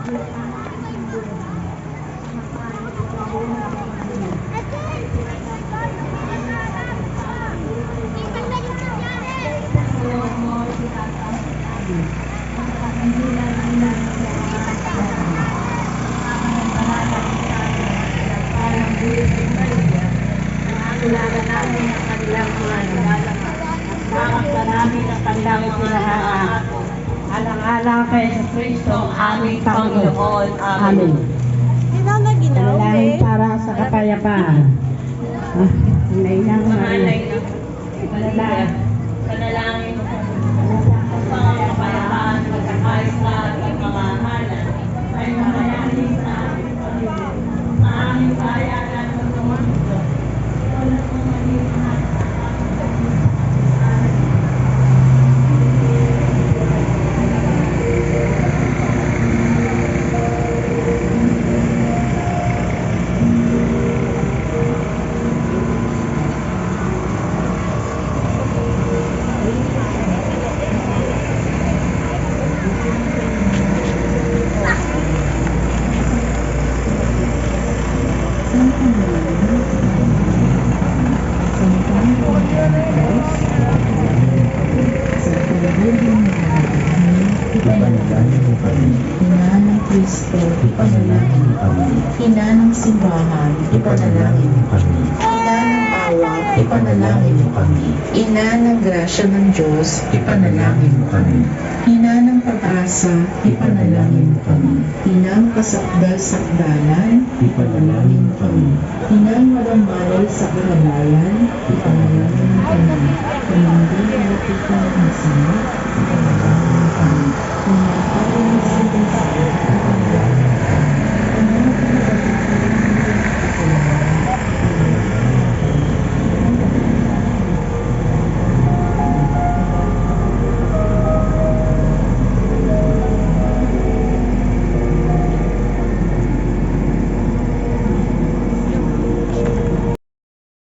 Kilala namin ang kanilang mga nakakita namin ang kanilang mga alang-alang kay Kristo, aming Panginoon. Amen. Panalangin para sa kapayapaan. Panalangin sa kapayapaan, pagkakaisa at mga hanan ay mangyayari sa aming pamilya, sa aming bayanan ng mundo. Ipanalangin mo kami. Ina ng Kristo, ipanalangin mo kami. Ina ng simbahan, ipanalangin mo kami. Ina ng awa, ipanalangin mo kami. Ina ng grasya ng Diyos, ipanalangin mo kami. Ina ng pag-asa, ipanalangin mo kami. Ina ng kasakdal-sakdalan, ipanalangin mo kami. Ina ng walang malay sa kahalayan, ipanalangin mo kami. Kung hindi na nakita ng masama, ipanalangin